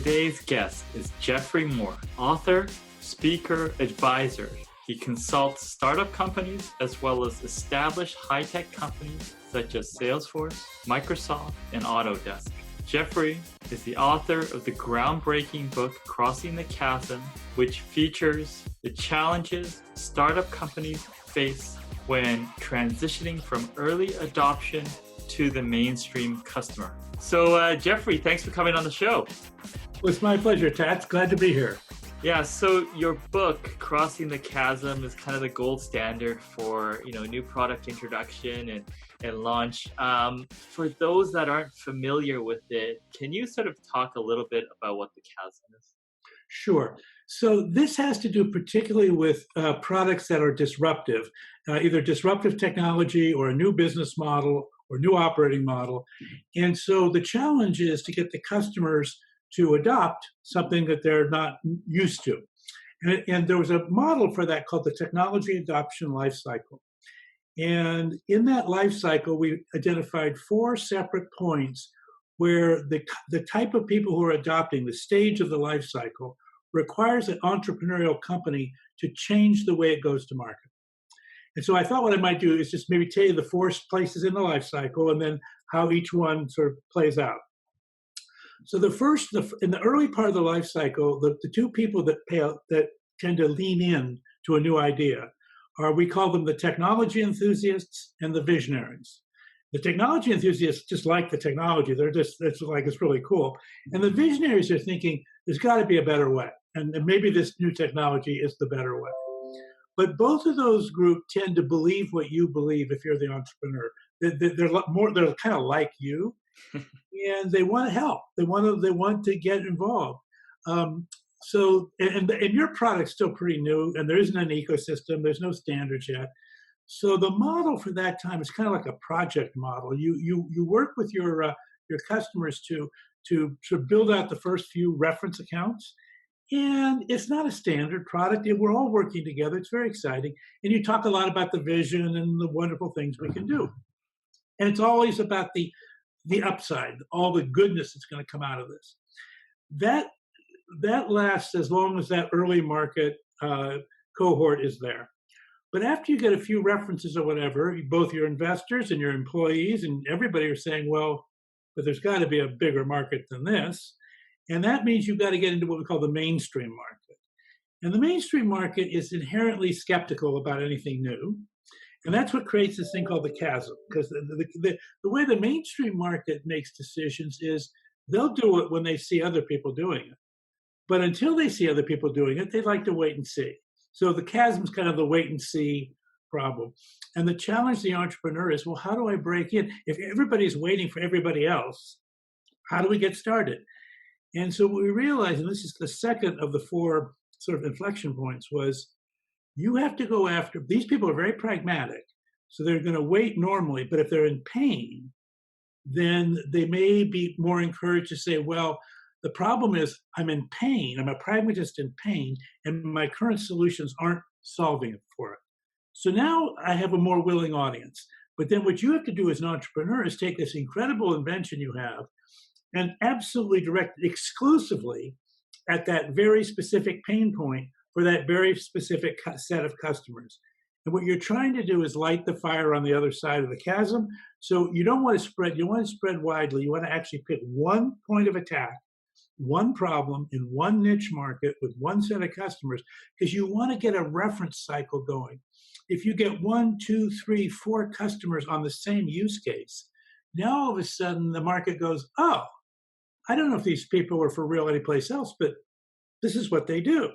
Today's guest is Geoffrey Moore, author, speaker, advisor. He consults startup companies as well as established high-tech companies such as Salesforce, Microsoft, and Autodesk. Geoffrey is the author of the groundbreaking book Crossing the Chasm, which features the challenges startup companies face when transitioning from early adoption to the mainstream customer. So Geoffrey, thanks for coming on the show. Well, it's my pleasure, Tats. Glad to be here. Yeah, so your book, Crossing the Chasm, is kind of the gold standard for new product introduction and launch. For those that aren't familiar with it, can you sort of talk a little bit about what the chasm is? Sure. So this has to do particularly with products that are disruptive, either disruptive technology or a new business model or new operating model. And so the challenge is to get the customers to adopt something that they're not used to. And there was a model for that called the technology adoption lifecycle. And in that lifecycle, we identified 4 separate points where the type of people who are adopting, the stage of the lifecycle, requires an entrepreneurial company to change the way it goes to market. And so I thought what I might do is just maybe tell you the 4 places in the lifecycle and then how each one sort of plays out. So in the early part of the life cycle, the 2 people that tend to lean in to a new idea we call them the technology enthusiasts and the visionaries. The technology enthusiasts just like the technology. It's really cool. And the visionaries are thinking, there's got to be a better way. And maybe this new technology is the better way. But both of those groups tend to believe what you believe if you're the entrepreneur. They're kind of like you. And they want to help. They want to get involved. So your product's still pretty new, and there isn't an ecosystem. There's no standards yet. So the model for that time is kind of like a project model. You work with your customers to sort of build out the first few reference accounts, and it's not a standard product. We're all working together. It's very exciting, and you talk a lot about the vision and the wonderful things we can do, and it's always about the upside, all the goodness that's going to come out of this. That lasts as long as that early market cohort is there. But after you get a few references or whatever, both your investors and your employees and everybody are saying, well, but there's got to be a bigger market than this. And that means you've got to get into what we call the mainstream market. And the mainstream market is inherently skeptical about anything new. And that's what creates this thing called the chasm, because the way the mainstream market makes decisions is they'll do it when they see other people doing it. But until they see other people doing it, they like to wait and see. So the chasm's kind of the wait and see problem. And the challenge to the entrepreneur is, well, how do I break in? If everybody's waiting for everybody else, how do we get started? And so what we realized, and this is the second of the 4 sort of inflection points, was you have to go after, these people are very pragmatic, so they're going to wait normally, but if they're in pain, then they may be more encouraged to say, well, the problem is I'm in pain, I'm a pragmatist in pain, and my current solutions aren't solving it for it. So now I have a more willing audience. But then what you have to do as an entrepreneur is take this incredible invention you have and absolutely direct it exclusively at that very specific pain point for that very specific set of customers. And what you're trying to do is light the fire on the other side of the chasm. So you don't want to spread, you want to spread widely. You want to actually pick one point of attack, one problem in one niche market with one set of customers, because you want to get a reference cycle going. If you get 1, 2, 3, 4 customers on the same use case, now all of a sudden the market goes, oh, I don't know if these people are for real anyplace else, but this is what they do.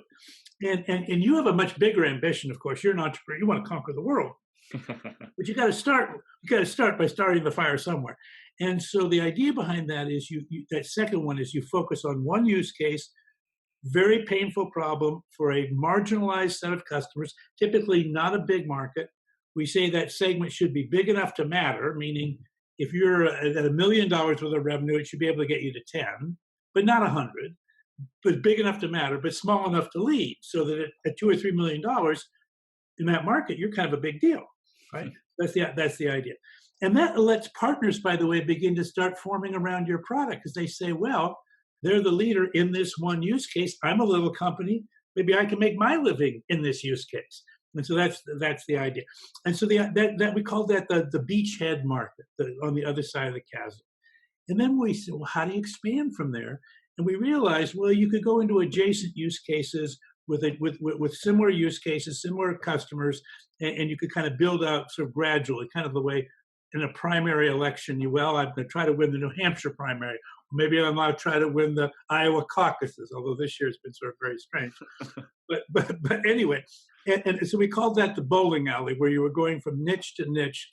And you have a much bigger ambition, of course. You're an entrepreneur. You want to conquer the world. But you got to start by starting the fire somewhere. And so the idea behind that is that second one is you focus on one use case, very painful problem for a marginalized set of customers, typically not a big market. We say that segment should be big enough to matter, meaning if you're at $1 million worth of revenue, it should be able to get you to 10, but not 100. But big enough to matter, but small enough to lead, so that at $2 or $3 million in that market, you're kind of a big deal, right? That's the idea. And that lets partners, by the way, begin to start forming around your product, because they say, well, They're the leader in this one use case. I'm a little company. Maybe I can make my living in this use case. And so that's the idea. And so that we call that the beachhead market, on the other side of the chasm. And then we said, well, how do you expand from there? And we realized, well, you could go into adjacent use cases with similar use cases, similar customers, and you could kind of build out sort of gradually, kind of the way in a primary election, I'm going to try to win the New Hampshire primary. Maybe I'm going to try to win the Iowa caucuses, although this year has been sort of very strange. but anyway, and so we called that the bowling alley, where you were going from niche to niche,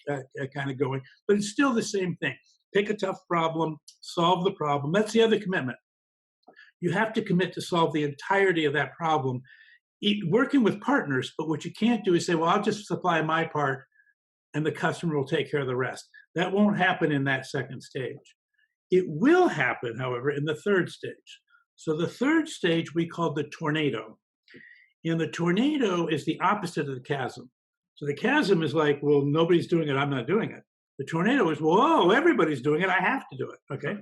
kind of going, but it's still the same thing. Pick a tough problem, solve the problem. That's the other commitment. You have to commit to solve the entirety of that problem, working with partners, but what you can't do is say, well, I'll just supply my part and the customer will take care of the rest. That won't happen in that second stage. It will happen, however, in the third stage. So the third stage we call the tornado. And the tornado is the opposite of the chasm. So the chasm is like, well, nobody's doing it, I'm not doing it. The tornado is, whoa, everybody's doing it, I have to do it, okay?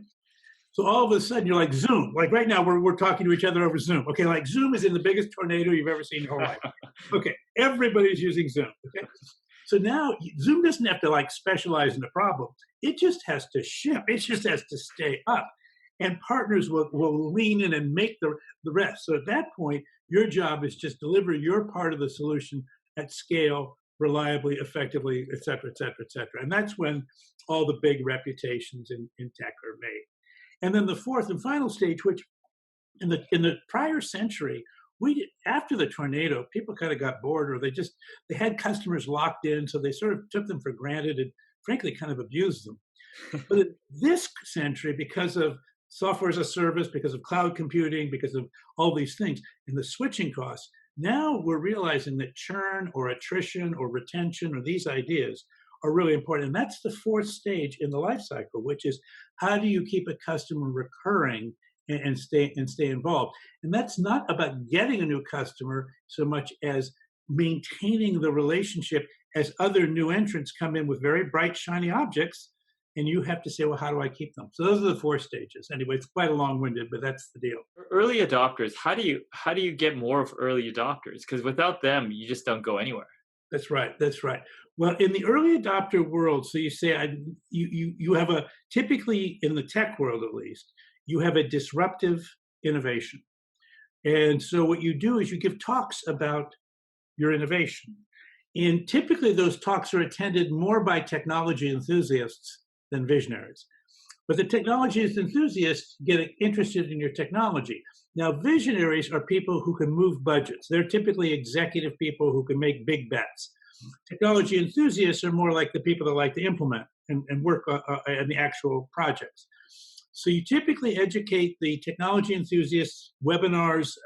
So all of a sudden you're like Zoom. Like right now we're talking to each other over Zoom. Okay, like Zoom is in the biggest tornado you've ever seen in your whole life. Okay, everybody's using Zoom, okay? So now Zoom doesn't have to like specialize in the problem. It just has to ship. It just has to stay up. And partners will lean in and make the rest. So at that point, your job is just deliver your part of the solution at scale, reliably, effectively, et cetera, et cetera, et cetera. And that's when all the big reputations in tech are made. And then the fourth and final stage, which in the prior century, after the tornado, people kind of got bored, or they had customers locked in, so they sort of took them for granted and frankly kind of abused them. But in this century, because of software as a service, because of cloud computing, because of all these things, and the switching costs, now we're realizing that churn or attrition or retention or these ideas are really important. And that's the fourth stage in the life cycle, which is how do you keep a customer recurring and stay involved? And that's not about getting a new customer so much as maintaining the relationship as other new entrants come in with very bright, shiny objects. And you have to say, well, how do I keep them? So those are the four stages. Anyway, it's quite a long-winded, but that's the deal. Early adopters, how do you get more of early adopters? Because without them, you just don't go anywhere. That's right. That's right. Well, in the early adopter world, so you say you have typically in the tech world at least, you have a disruptive innovation. And so what you do is you give talks about your innovation. And typically those talks are attended more by technology enthusiasts than visionaries. But the technology enthusiasts get interested in your technology. Now, visionaries are people who can move budgets. They're typically executive people who can make big bets. Technology enthusiasts are more like the people that like to implement and work on the actual projects. So you typically educate the technology enthusiasts, webinars,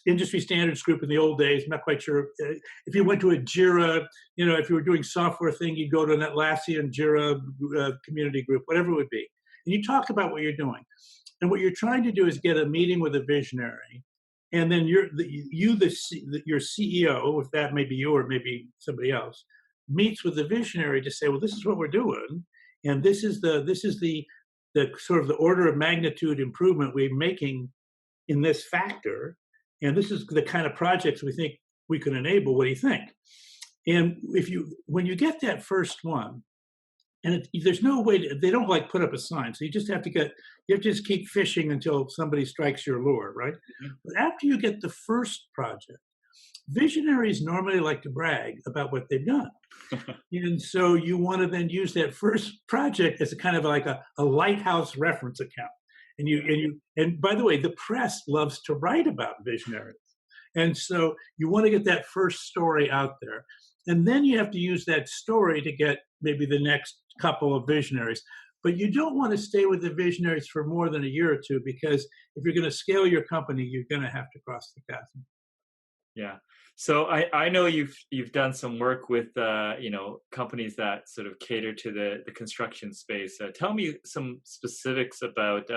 industry standards group in the old days. I'm not quite sure. If you went to a Jira, if you were doing software thing, you'd go to an Atlassian Jira community group, whatever it would be. And you talk about what you're doing. And what you're trying to do is get a meeting with a visionary. And then your CEO, if that may be you or maybe somebody else, meets with the visionary to say, well, this is what we're doing. And this is the sort of the order of magnitude improvement we're making in this factor. And this is the kind of projects we think we can enable. What do you think? And when you get that first one, and there's no way they don't like put up a sign, so you have to just keep fishing until somebody strikes your lure, right? Mm-hmm. But after you get the first project, visionaries normally like to brag about what they've done. And so you want to then use that first project as a kind of like a lighthouse reference account. And by the way, the press loves to write about visionaries. And so you want to get that first story out there. And then you have to use that story to get maybe the next couple of visionaries. But you don't want to stay with the visionaries for more than a year or two, because if you're going to scale your company, you're going to have to cross the chasm. Yeah. So I know you've done some work with companies that sort of cater to the construction space. Tell me some specifics about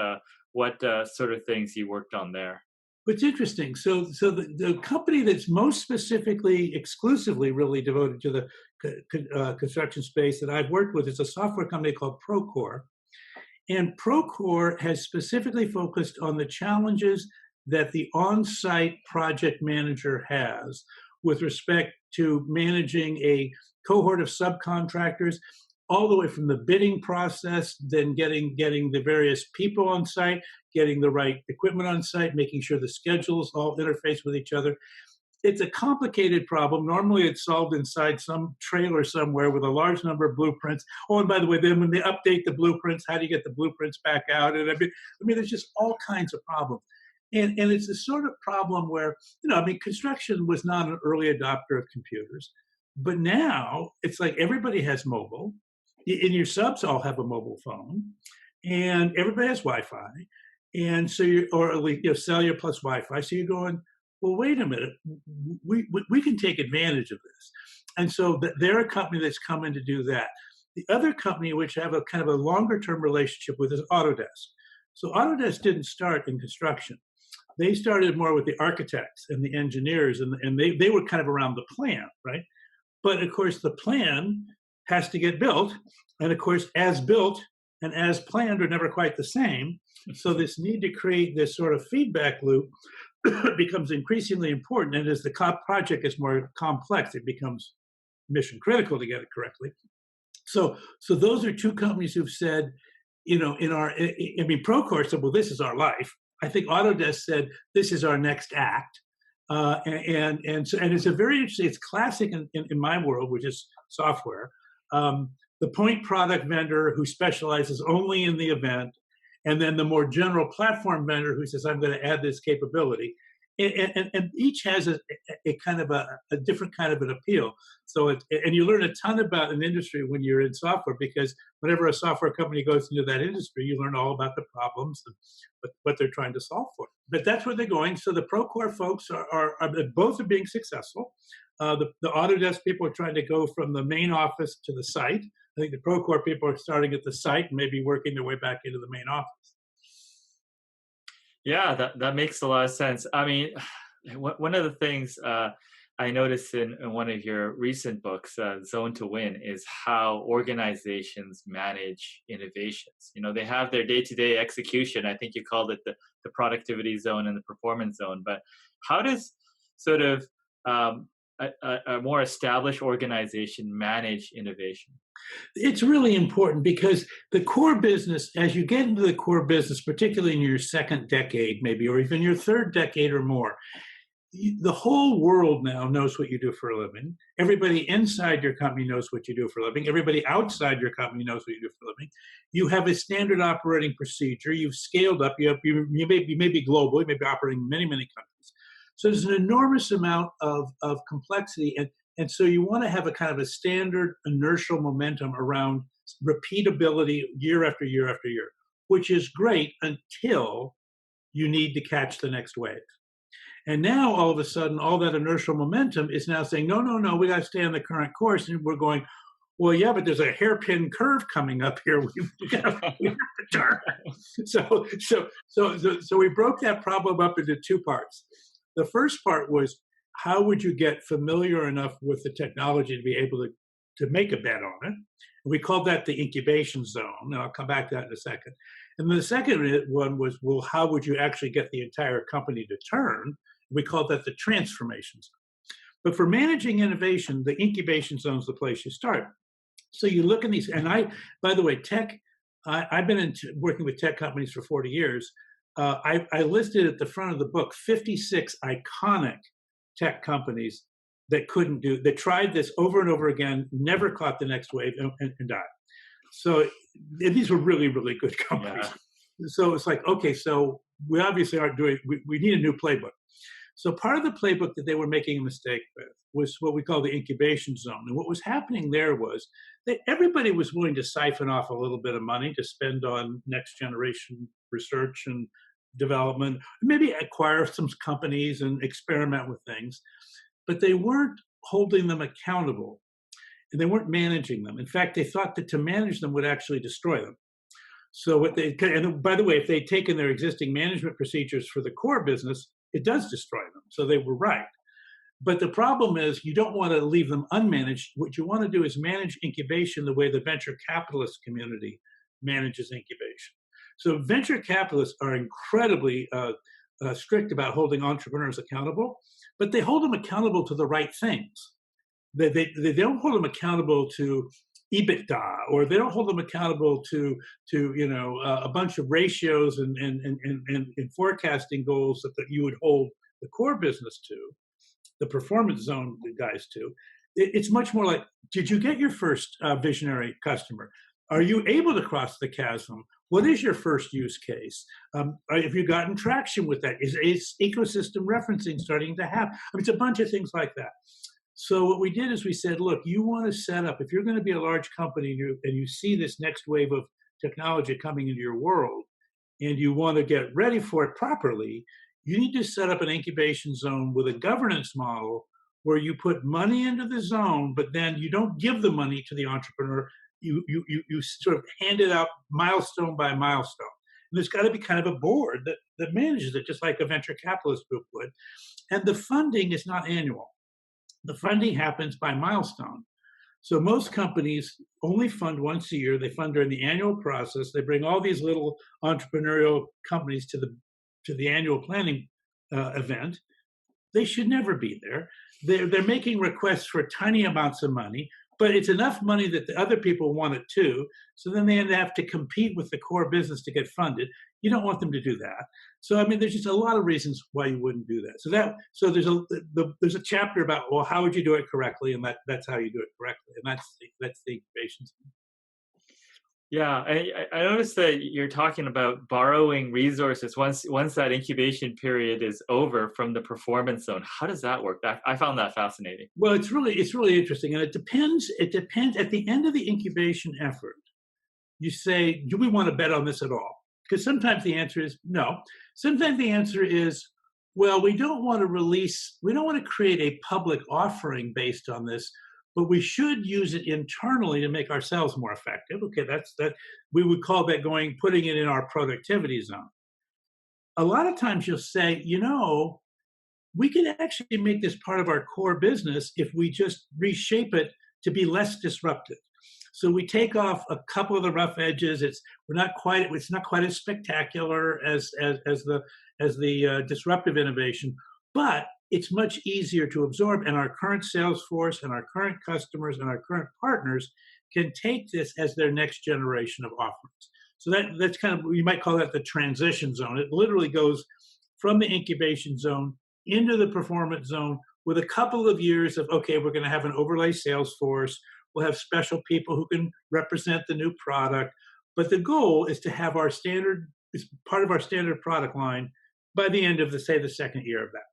what sort of things you worked on there. It's interesting. So the company that's most specifically, exclusively really devoted to the construction space that I've worked with is a software company called Procore. And Procore has specifically focused on the challenges that the on-site project manager has with respect to managing a cohort of subcontractors all the way from the bidding process, then getting the various people on site, getting the right equipment on site, making sure the schedules all interface with each other. It's a complicated problem. Normally it's solved inside some trailer somewhere with a large number of blueprints. Oh, and by the way, then when they update the blueprints, how do you get the blueprints back out? And I mean there's just all kinds of problems. And it's the sort of problem where, construction was not an early adopter of computers, but now it's like everybody has mobile, and your subs all have a mobile phone, and everybody has Wi-Fi, and so or at least cellular plus Wi-Fi. So you're going, well, wait a minute, we can take advantage of this, and so they're a company that's come in to do that. The other company, which I have a kind of a longer term relationship with, is Autodesk. So Autodesk didn't start in construction. They started more with the architects and the engineers, and they were kind of around the plan, right? But of course, the plan has to get built. And of course, as built and as planned are never quite the same. So this need to create this sort of feedback loop becomes increasingly important. And as the project is more complex, it becomes mission critical to get it correctly. So those are two companies who've said, Procore said, well, this is our life. I think Autodesk said, this is our next act. And it's a very interesting, it's classic in my world, which is software. The point product vendor who specializes only in the event, and then the more general platform vendor who says, I'm going to add this capability. And each has a kind of a different kind of an appeal. So and you learn a ton about an industry when you're in software, because whenever a software company goes into that industry, you learn all about the problems and what they're trying to solve for. But that's where they're going. So the Procore folks are both are being successful. The Autodesk people are trying to go from the main office to the site. I think the Procore people are starting at the site and maybe working their way back into the main office. Yeah, that makes a lot of sense. I mean, one of the things I noticed in one of your recent books, Zone to Win, is how organizations manage innovations. They have their day-to-day execution. I think you called it the productivity zone and the performance zone. But how does sort of a more established organization manage innovation? It's really important because the core business, as you get into the core business, particularly in your second decade, maybe, or even your third decade or more, the whole world now knows what you do for a living. Everybody inside your company knows what you do for a living. Everybody outside your company knows what you do for a living. You have a standard operating procedure. You've scaled up. You may be global. You may be operating in many, many countries. So there's an enormous amount of complexity. And so you want to have a kind of a standard inertial momentum around repeatability year after year after year, which is great until you need to catch the next wave. And now all of a sudden, all that inertial momentum is now saying, no, we got to stay on the current course. And we're going, well, yeah, but there's a hairpin curve coming up here. We have to turn. So we broke that problem up into two parts. The first part was, how would you get familiar enough with the technology to be able to make a bet on it? And we called that the incubation zone. And I'll come back to that in a second. And the second one was, well, how would you actually get the entire company to turn? We called that the transformation zone. But for managing innovation, the incubation zone is the place you start. So you look at these, and by the way, I've been working with tech companies for 40 years. I listed at the front of the book 56 iconic tech companies that tried this over and over again, never caught the next wave, and died. So these were really, really good companies. Yeah. So it's like, okay, so we obviously aren't we need a new playbook. So part of the playbook that they were making a mistake with was what we call the incubation zone. And what was happening there was that everybody was willing to siphon off a little bit of money to spend on next generation research and development, maybe acquire some companies and experiment with things, but they weren't holding them accountable and they weren't managing them. In fact, they thought that to manage them would actually destroy them. So and by the way, if they'd taken their existing management procedures for the core business, it does destroy them. So they were right. But the problem is you don't want to leave them unmanaged. What you want to do is manage incubation the way the venture capitalist community manages incubation. So venture capitalists are incredibly strict about holding entrepreneurs accountable, but they hold them accountable to the right things. They don't hold them accountable to EBITDA, or they don't hold them accountable to a bunch of ratios and forecasting goals that you would hold the core business to, the performance zone guys to. It's much more like, did you get your first visionary customer? Are you able to cross the chasm? What is your first use case? Have you gotten traction with that? Is ecosystem referencing starting to happen? I mean, it's a bunch of things like that. So what we did is we said, look, you want to set up, if you're going to be a large company and you see this next wave of technology coming into your world and you want to get ready for it properly, you need to set up an incubation zone with a governance model where you put money into the zone, but then you don't give the money to the entrepreneur. You sort of hand it out milestone by milestone. And there's got to be kind of a board that manages it, just like a venture capitalist group would. And the funding is not annual. The funding happens by milestone. So most companies only fund once a year. They fund during the annual process. They bring all these little entrepreneurial companies to the annual planning event. They should never be there. They're making requests for tiny amounts of money, but it's enough money that the other people want it too. So then they have to compete with the core business to get funded. You don't want them to do that. So I mean, there's just a lot of reasons why you wouldn't do that. So there's a chapter about, well, how would you do it correctly, and that's how you do it correctly, and that's the incubation. Yeah, I noticed that you're talking about borrowing resources once that incubation period is over from the performance zone. How does that work? I found that fascinating. Well, it's really interesting, and it depends. At the end of the incubation effort, you say, do we want to bet on this at all? Because sometimes the answer is no. Sometimes the answer is, well, we don't want to create a public offering based on this, but we should use it internally to make ourselves more effective. Okay, that we would call that putting it in our productivity zone. A lot of times you'll say, we can actually make this part of our core business if we just reshape it to be less disruptive. So we take off a couple of the rough edges. It's not quite as spectacular as the disruptive innovation, but it's much easier to absorb. And our current Salesforce and our current customers and our current partners can take this as their next generation of offerings. So that's kind of, you might call that the transition zone. It literally goes from the incubation zone into the performance zone with a couple of years of, okay, we're going to have an overlay Salesforce. We'll have special people who can represent the new product. But the goal is to have is part of our standard product line by the end of the second year of that.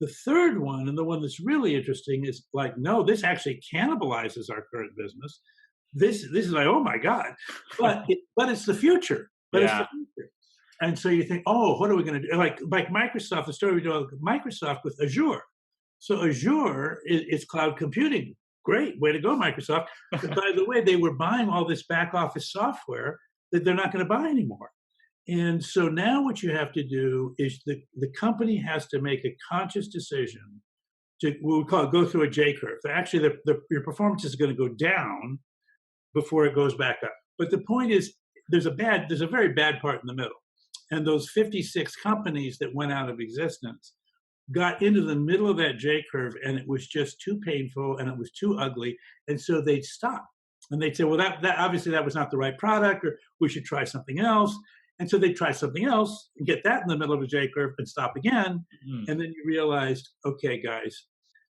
The third one, and the one that's really interesting, is like, no, this actually cannibalizes our current business. This is like, oh my God, but it's the future. But it's the future. And so you think, oh, what are we going to do? Like Microsoft, the story we do with Microsoft with Azure. So Azure is cloud computing. Great, way to go, Microsoft. But by the way, they were buying all this back office software that they're not going to buy anymore. And so now what you have to do is the company has to make a conscious decision to, what we call it, go through a J curve. Actually, your performance is going to go down before it goes back up. But the point is, there's a very bad part in the middle. And those 56 companies that went out of existence got into the middle of that J curve, and it was just too painful and it was too ugly. And so they'd stop. And they'd say, well, that obviously that was not the right product, or we should try something else. And so they try something else and get that in the middle of a J curve and stop again. Mm-hmm. And then you realized, okay, guys,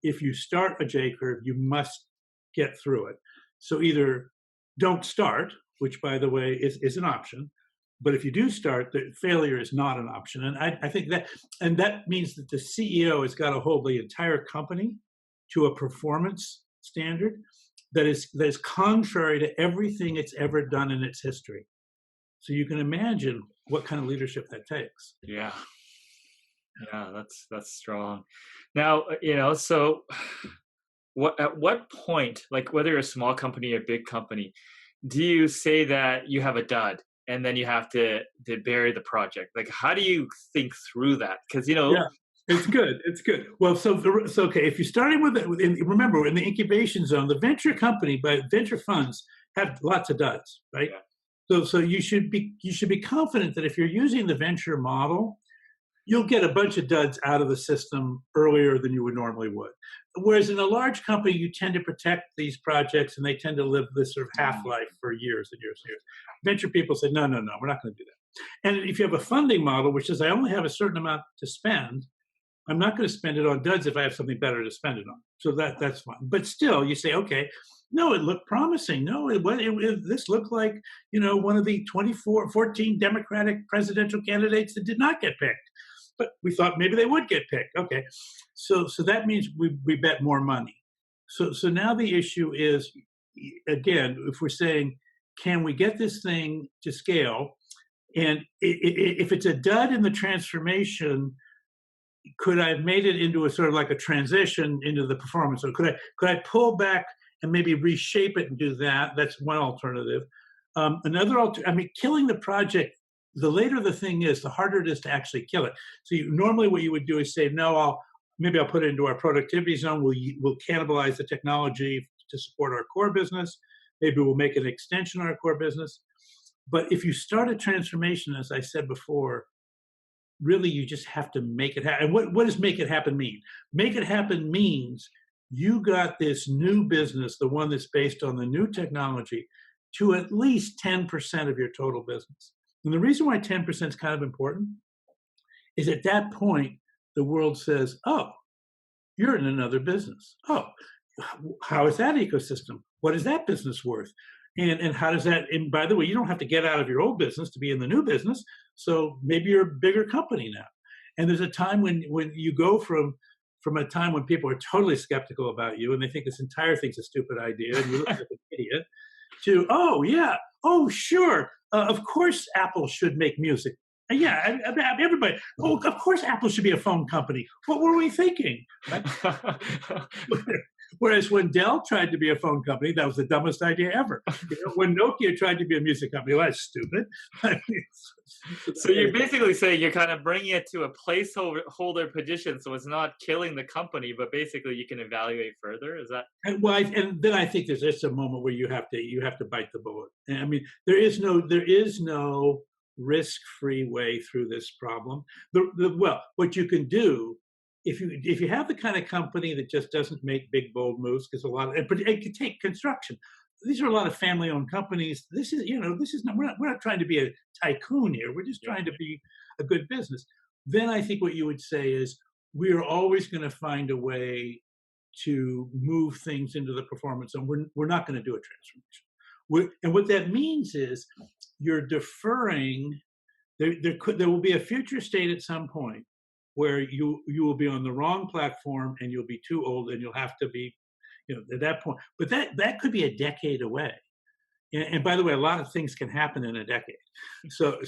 if you start a J curve, you must get through it. So either don't start, which, by the way, is an option. But if you do start, the failure is not an option. And I think that means that the CEO has got to hold the entire company to a performance standard that is contrary to everything it's ever done in its history. So you can imagine what kind of leadership that takes. Yeah, that's strong. Now, so at what point, like whether you're a small company or a big company, do you say that you have a dud and then you have to bury the project? Like, how do you think through that? Because it's good. It's good. Well, so okay. If you're starting remember, in the incubation zone, the venture funds have lots of duds, right? Yeah. So you should be confident that if you're using the venture model, you'll get a bunch of duds out of the system earlier than you would normally would. Whereas in a large company, you tend to protect these projects and they tend to live this sort of half-life for years and years and years. Venture people say, no, we're not going to do that. And if you have a funding model, which says I only have a certain amount to spend, I'm not going to spend it on duds if I have something better to spend it on. So that's fine. But still, you say, okay, no, it looked promising. No, this looked like, one of the 14 Democratic presidential candidates that did not get picked. But we thought maybe they would get picked. Okay, so that means we bet more money. So now the issue is, again, if we're saying, can we get this thing to scale? And if it's a dud in the transformation, could I have made it into a sort of like a transition into the performance? Or could I pull back and maybe reshape it and do that? That's one alternative. Killing the project. The later the thing is, the harder it is to actually kill it. So normally what you would do is say, no, I'll put it into our productivity zone. We'll cannibalize the technology to support our core business. Maybe we'll make an extension of our core business. But if you start a transformation, as I said before, really you just have to make it happen. And what does make it happen mean? Make it happen means you got this new business, the one that's based on the new technology, to at least 10% of your total business. And the reason why 10% is kind of important is at that point, the world says, oh, you're in another business. Oh, how is that ecosystem? What is that business worth? And how does that, and by the way, you don't have to get out of your old business to be in the new business. So maybe you're a bigger company now. And there's a time when you go from a time when people are totally skeptical about you and they think this entire thing's a stupid idea and you look like an idiot, to, oh, yeah, oh, sure, of course Apple should make music. Yeah, everybody, oh, of course Apple should be a phone company. What were we thinking? Right? Whereas when Dell tried to be a phone company, that was the dumbest idea ever. When Nokia tried to be a music company, well, that's stupid. So you're basically saying you're kind of bringing it to a placeholder position, so it's not killing the company, but basically you can evaluate further. Is that? And then I think there's just a moment where you have to bite the bullet. I mean, there is no risk-free way through this problem. What you can do, if you have the kind of company that just doesn't make big bold moves, because it could take construction. These are a lot of family-owned companies. This is not, we're not trying to be a tycoon here. We're just trying to be a good business. Then I think what you would say is we are always going to find a way to move things into the performance zone. We're not going to do a transformation. And what that means is you're deferring. There will be a future state at some point where you will be on the wrong platform and you'll be too old and you'll have to be, at that point. But that could be a decade away. And by the way, a lot of things can happen in a decade. So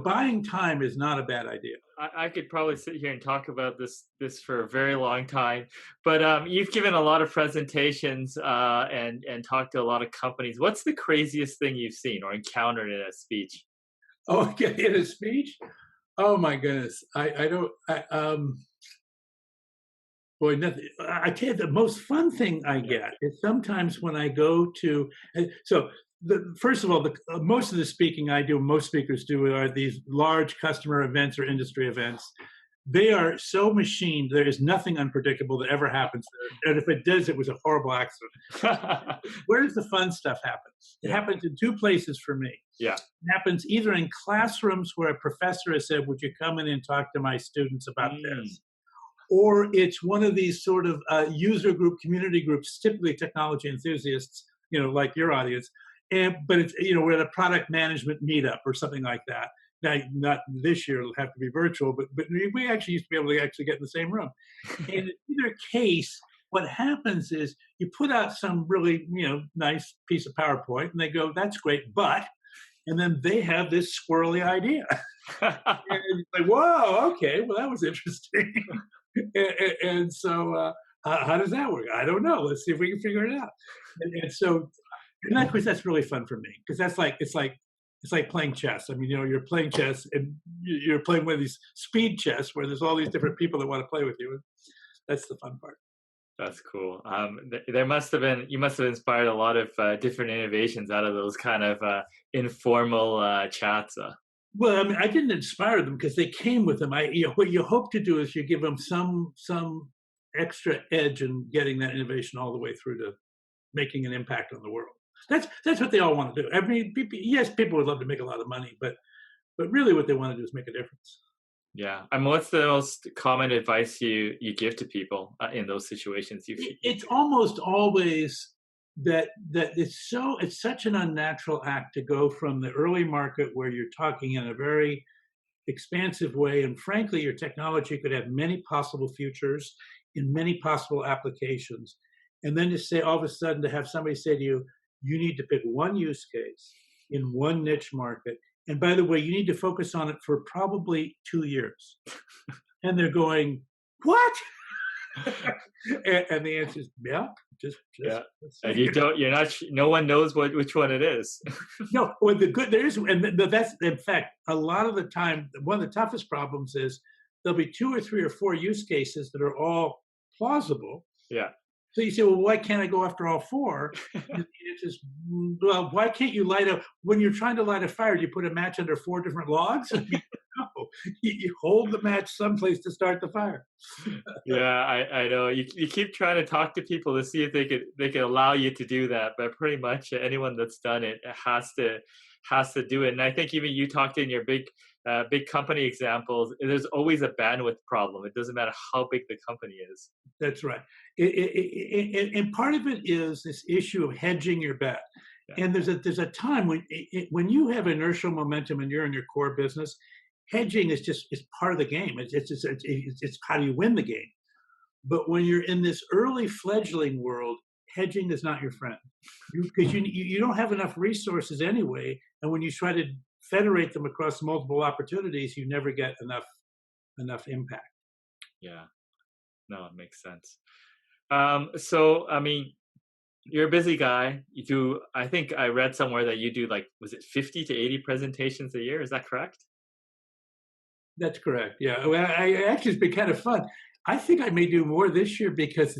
buying time is not a bad idea. I could probably sit here and talk about this for a very long time, but you've given a lot of presentations and talked to a lot of companies. What's the craziest thing you've seen or encountered in a speech? Oh, okay, in a speech? Oh my goodness, boy, nothing. I tell you, the most fun thing I get is sometimes when I go to. First of all, most of the speaking I do, most speakers do, are these large customer events or industry events. They are so machined. There is nothing unpredictable that ever happens there. And if it does, it was a horrible accident. Where does the fun stuff happen? It happens in two places for me. Yeah. It happens either in classrooms where a professor has said, would you come in and talk to my students about this? Or it's one of these sort of user group, community groups, typically technology enthusiasts, like your audience. But it's, we're at a product management meetup or something like that. Now, not this year, it'll have to be virtual, but we actually used to be able to actually get in the same room. And in either case, what happens is you put out some really, nice piece of PowerPoint and they go, that's great, but, and then they have this squirrely idea. And it's like, whoa, okay, well, that was interesting. And so how does that work? I don't know. Let's see if we can figure it out. And of course, that's really fun for me because it's like playing chess. I mean, you're playing chess and you're playing one of these speed chess where there's all these different people that want to play with you. That's the fun part. That's cool. There must have been you must have inspired a lot of different innovations out of those kind of informal chats. Well, I mean, I didn't inspire them because they came with them. What you hope to do is you give them some extra edge in getting that innovation all the way through to making an impact on the world. That's what they all want to do. I mean, yes, people would love to make a lot of money, but really, what they want to do is make a difference. Yeah. I mean, what's the most common advice you give to people in those situations? It's almost always that it's such an unnatural act to go from the early market where you're talking in a very expansive way, and frankly, your technology could have many possible futures in many possible applications, and then to say all of a sudden to have somebody say to you, you need to pick one use case in one niche market, and by the way, you need to focus on it for probably 2 years, and they're going, what? And the answer is, yeah, just Yeah. And you're not, no one knows which one it is. no. Well, the good there is, and that's in fact a lot of the time one of the toughest problems is there'll be 2 or 3 or 4 use cases that are all plausible. Yeah. So you say, well, why can't I go after all 4? And it's just, well, why can't you when you're trying to light a fire, do you put a match under 4 different logs? I mean, no, you hold the match someplace to start the fire. Yeah, I know. You keep trying to talk to people to see if they could allow you to do that, but pretty much anyone that's done it has to do it. And I think even you talked in your big company examples, there's always a bandwidth problem. It doesn't matter how big the company is. That's right. And part of it is this issue of hedging your bet. Yeah. And there's a time when you have inertial momentum and you're in your core business, hedging is part of the game. It's how do you win the game. But when you're in this early fledgling world, hedging is not your friend because you don't have enough resources anyway. And when you try to federate them across multiple opportunities, you never get enough impact. Yeah, no, it makes sense. So, I mean, you're a busy guy. I think I read somewhere that you do was it 50 to 80 presentations a year? Is that correct? That's correct. Yeah. Well, actually, it's been kind of fun. I think I may do more this year because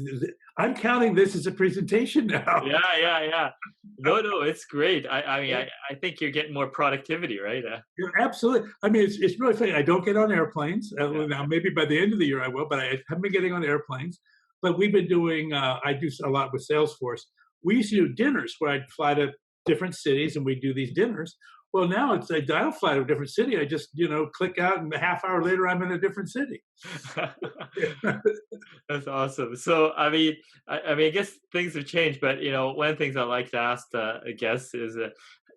I'm counting this as a presentation now. Yeah. No, it's great. I mean, I think you're getting more productivity, right? Yeah, absolutely. I mean, it's really funny. I don't get on airplanes. Now, maybe by the end of the year I will, but I haven't been getting on airplanes. But we've been doing, I do a lot with Salesforce. We used to do dinners where I'd fly to different cities and we'd do these dinners. Well, now it's a dial fly to a different city. I just, click out and a half hour later, I'm in a different city. That's awesome. So, I mean, I guess things have changed, but, one of the things I like to ask guests is,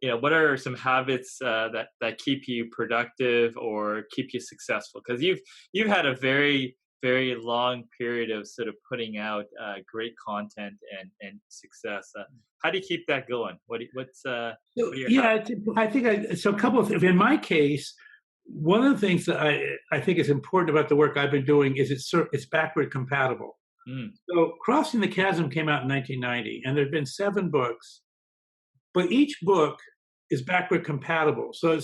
what are some habits that keep you productive or keep you successful? Because you've had a very, very long period of sort of putting out great content and success. How do you keep that going? What are your habits? I think so. A couple of things. In my case, one of the things that I think is important about the work I've been doing is it's backward compatible. So Crossing the Chasm came out in 1990, and there've been 7 books, but each book is backward compatible. So you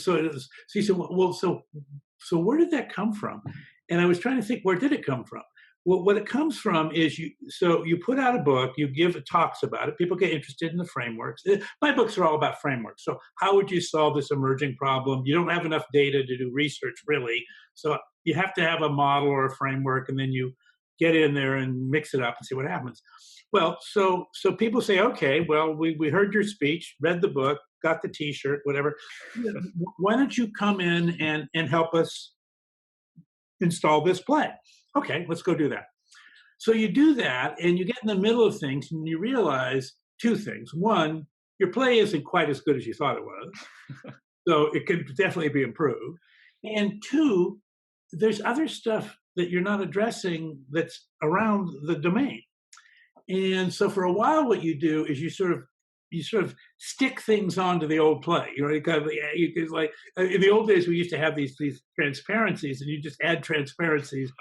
said, well, so where did that come from? And I was trying to think, where did it come from? Well, what it comes from is you put out a book, you give talks about it, people get interested in the frameworks. My books are all about frameworks. So how would you solve this emerging problem? You don't have enough data to do research, really. So you have to have a model or a framework, and then you get in there and mix it up and see what happens. Well, so people say, okay, well, we heard your speech, read the book, got the T-shirt, whatever. Why don't you come in and help us install this play? Okay, let's go do that. So you do that, and you get in the middle of things, and you realize 2 things. One, your play isn't quite as good as you thought it was, so it could definitely be improved. And 2, there's other stuff that you're not addressing that's around the domain. And so for a while, what you do is you sort of stick things onto the old play. It's like in the old days we used to have these transparencies, and you just add transparencies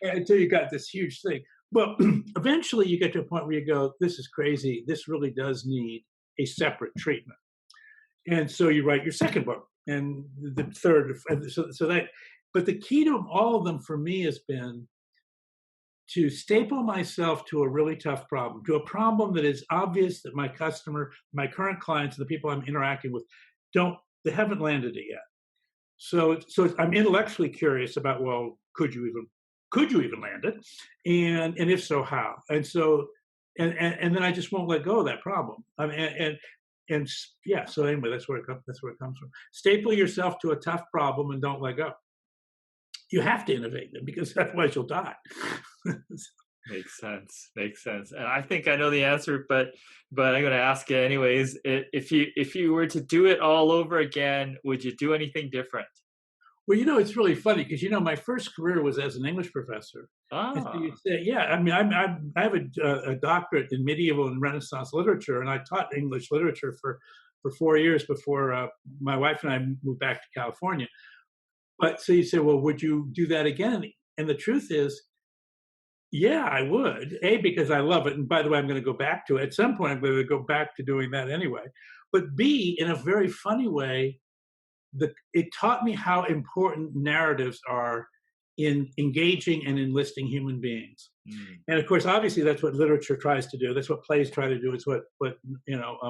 until you got this huge thing. But eventually you get to a point where you go, this is crazy. This really does need a separate treatment. And so you write your second book and the third. But the key to all of them for me has been to staple myself to a really tough problem, to a problem that is obvious that my customer, my current clients, the people I'm interacting with, they haven't landed it yet. So I'm intellectually curious about, well, could you even land it, and if so, how? And so and then I just won't let go of that problem. I mean, and yeah. So anyway, that's where it comes from. Staple yourself to a tough problem and don't let go. You have to innovate them because otherwise you'll die. Makes sense. And I think I know the answer, but I'm going to ask it anyways. If you were to do it all over again, would you do anything different? Well, it's really funny because my first career was as an English professor. And so you say, yeah, I mean, I have a doctorate in medieval and Renaissance literature, and I taught English literature for 4 years before my wife and I moved back to California. But so you say, well, would you do that again? And the truth is, yeah, I would. A, because I love it. And by the way, I'm going to go back to it. At some point, I'm going to go back to doing that anyway. But B, in a very funny way, it taught me how important narratives are in engaging and enlisting human beings. And of course, obviously, that's what literature tries to do. That's what plays try to do. It's what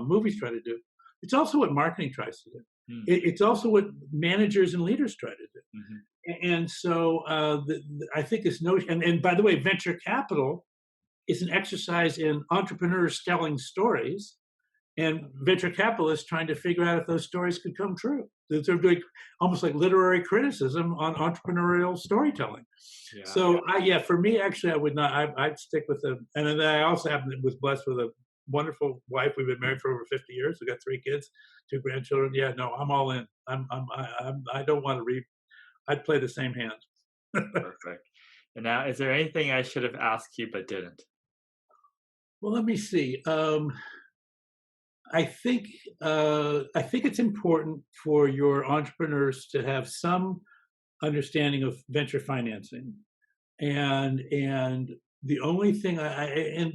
movies try to do. It's also what marketing tries to do. It's also what managers and leaders try to do. And so I think this notion, and by the way, venture capital is an exercise in entrepreneurs telling stories and venture capitalists trying to figure out if those stories could come true. They're doing almost like literary criticism on entrepreneurial storytelling. Yeah. So for me, actually, I would not, I'd stick with them. And then I also was blessed with a wonderful wife. We've been married for over 50 years. We've got 3 kids, 2 grandchildren. Yeah, no, I'm all in. I don't want to read. I'd play the same hand. Perfect. And now, is there anything I should have asked you but didn't? Well, let me see. I think it's important for your entrepreneurs to have some understanding of venture financing, and the only thing and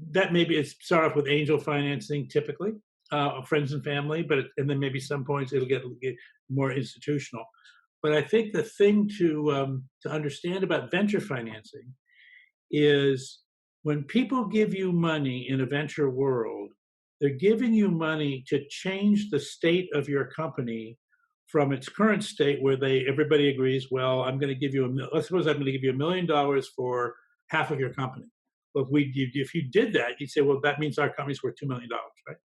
that maybe it's start off with angel financing typically, friends and family, and then maybe some points it'll get more institutional. But I think the thing to understand about venture financing is when people give you money in a venture world, they're giving you money to change the state of your company from its current state where everybody agrees, well, I'm going to give you let's suppose I'm going to give you $1 million for half of your company. Well, if you did that, you'd say, well, that means our company's worth $2 million, right?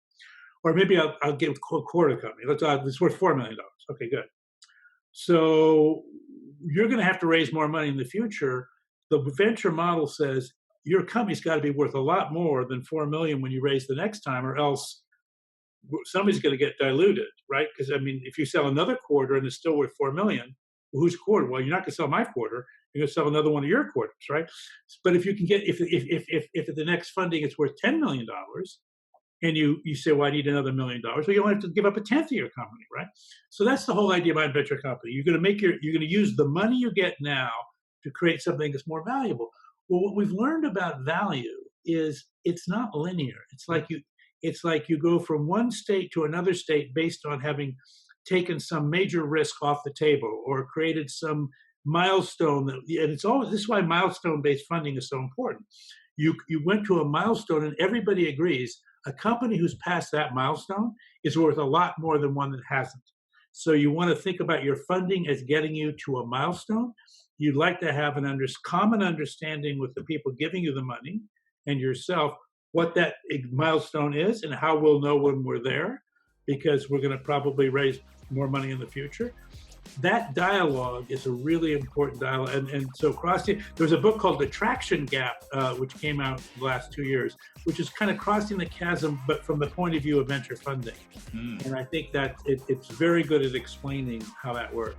Or maybe I'll give a quarter of the company. It's worth $4 million. Okay, good. So you're going to have to raise more money in the future. The venture model says your company's got to be worth a lot more than $4 million when you raise the next time, or else somebody's going to get diluted, right? Because I mean, if you sell another quarter and it's still worth $4 million, well, whose quarter? Well, you're not going to sell my quarter. You're going to sell another one of your quarters, right? But if you can get, if at the next funding it's worth $10 million, and you say, well, I need another $1 million, well, you only have to give up a tenth of your company, right? So that's the whole idea behind venture company. You're going to use the money you get now to create something that's more valuable. Well, what we've learned about value is it's not linear. It's like you go from one state to another state based on having taken some major risk off the table or created some milestone. And this is why milestone-based funding is so important. You went to a milestone and everybody agrees a company who's passed that milestone is worth a lot more than one that hasn't. So you want to think about your funding as getting you to a milestone. You'd like to have an common understanding with the people giving you the money and yourself what that milestone is and how we'll know when we're there, because we're going to probably raise more money in the future. That dialogue is a really important dialogue. And so there's a book called The Traction Gap, which came out the last 2 years, which is kind of crossing the chasm, but from the point of view of venture funding. And I think that it's very good at explaining how that works.